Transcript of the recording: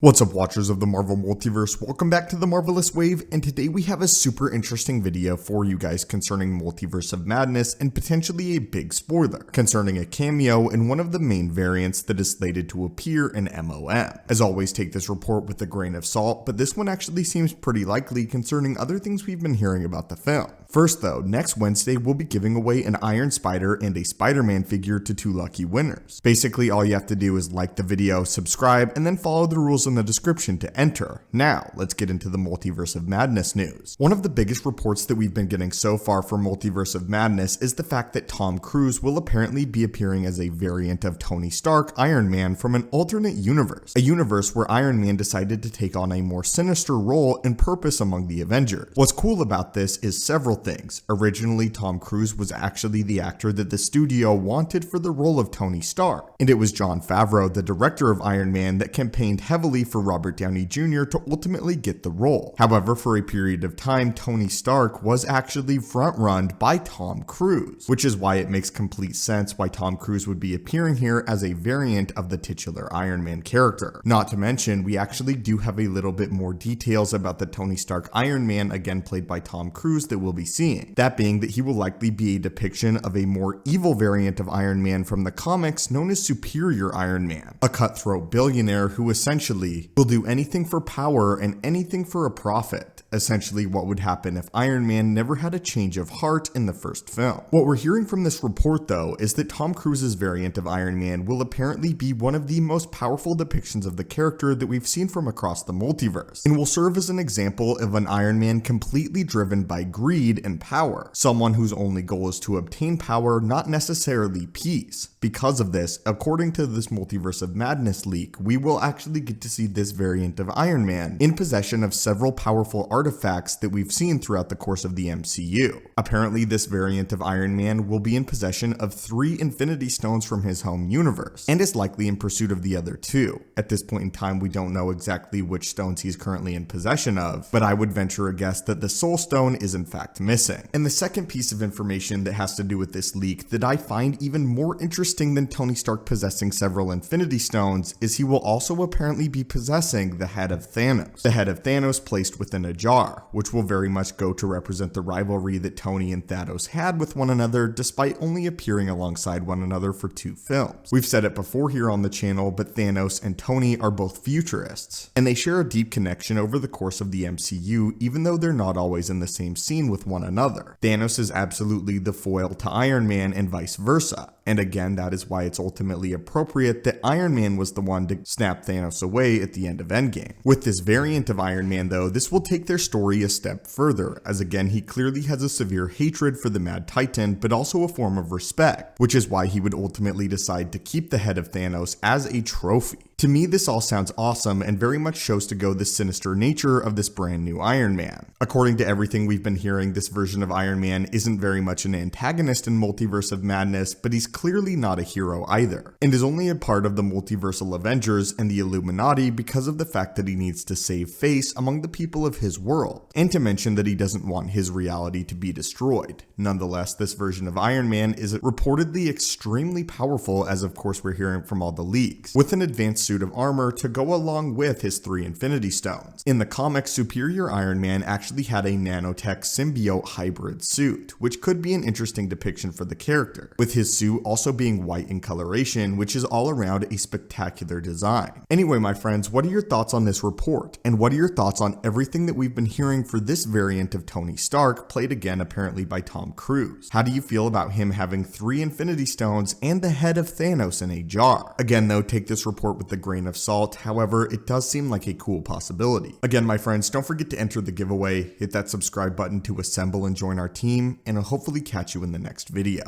What's up, watchers of the Marvel Multiverse? Welcome back to the Marvelous Wave, and today we have a super interesting video for you guys concerning Multiverse of Madness and potentially a big spoiler concerning a cameo in one of the main variants that is slated to appear in MOM. As always, take this report with a grain of salt, but this one actually seems pretty likely concerning other things we've been hearing about the film. First though, next Wednesday we'll be giving away an Iron Spider and a Spider-Man figure to 2 lucky winners. Basically, all you have to do is like the video, subscribe, and then follow the rules in the description to enter. Now, let's get into the Multiverse of Madness news. One of the biggest reports that we've been getting so far for Multiverse of Madness is the fact that Tom Cruise will apparently be appearing as a variant of Tony Stark, Iron Man, from an alternate universe. A universe where Iron Man decided to take on a more sinister role and purpose among the Avengers. What's cool about this is several things. Originally, Tom Cruise was actually the actor that the studio wanted for the role of Tony Stark, and it was Jon Favreau, the director of Iron Man, that campaigned heavily for Robert Downey Jr. to ultimately get the role. However, for a period of time, Tony Stark was actually front-runned by Tom Cruise, which is why it makes complete sense why Tom Cruise would be appearing here as a variant of the titular Iron Man character. Not to mention, we actually do have a little bit more details about the Tony Stark Iron Man, again played by Tom Cruise, that we'll be seeing. That being that he will likely be a depiction of a more evil variant of Iron Man from the comics known as Superior Iron Man, a cutthroat billionaire who essentially will do anything for power and anything for a profit. Essentially what would happen if Iron Man never had a change of heart in the first film. What we're hearing from this report though is that Tom Cruise's variant of Iron Man will apparently be one of the most powerful depictions of the character that we've seen from across the multiverse, and will serve as an example of an Iron Man completely driven by greed and power, someone whose only goal is to obtain power, not necessarily peace. Because of this, according to this Multiverse of Madness leak, we will actually get to see this variant of Iron Man in possession of several powerful artifacts that we've seen throughout the course of the MCU. Apparently, this variant of Iron Man will be in possession of 3 Infinity Stones from his home universe, and is likely in pursuit of the other 2. At this point in time, we don't know exactly which stones he's currently in possession of, but I would venture a guess that the Soul Stone is in fact missing. And the second piece of information that has to do with this leak that I find even more interesting than Tony Stark possessing several Infinity Stones is he will also apparently be possessing the head of Thanos. The head of Thanos placed within a jar, which will very much go to represent the rivalry that Tony and Thanos had with one another despite only appearing alongside one another for 2 films. We've said it before here on the channel, but Thanos and Tony are both futurists, and they share a deep connection over the course of the MCU even though they're not always in the same scene with one another. Thanos is absolutely the foil to Iron Man and vice versa. And again, that is why it's ultimately appropriate that Iron Man was the one to snap Thanos away at the end of Endgame. With this variant of Iron Man though, this will take their story a step further, as again he clearly has a severe hatred for the Mad Titan, but also a form of respect, which is why he would ultimately decide to keep the head of Thanos as a trophy. To me, this all sounds awesome and very much shows to go the sinister nature of this brand new Iron Man. According to everything we've been hearing, this version of Iron Man isn't very much an antagonist in Multiverse of Madness, but he's clearly not a hero either, and is only a part of the multiversal Avengers and the Illuminati because of the fact that he needs to save face among the people of his world, and to mention that he doesn't want his reality to be destroyed. Nonetheless, this version of Iron Man is reportedly extremely powerful, as of course we're hearing from all the leaks, with an advanced suit of armor to go along with his 3 Infinity Stones. In the comics, Superior Iron Man actually had a nanotech symbiote hybrid suit, which could be an interesting depiction for the character, with his suit also being white in coloration, which is all around a spectacular design. Anyway, my friends, what are your thoughts on this report? And what are your thoughts on everything that we've been hearing for this variant of Tony Stark, played again apparently by Tom Cruise? How do you feel about him having 3 Infinity Stones and the head of Thanos in a jar? Again though, take this report with a grain of salt, however, it does seem like a cool possibility. Again, my friends, don't forget to enter the giveaway, hit that subscribe button to assemble and join our team, and I'll hopefully catch you in the next video.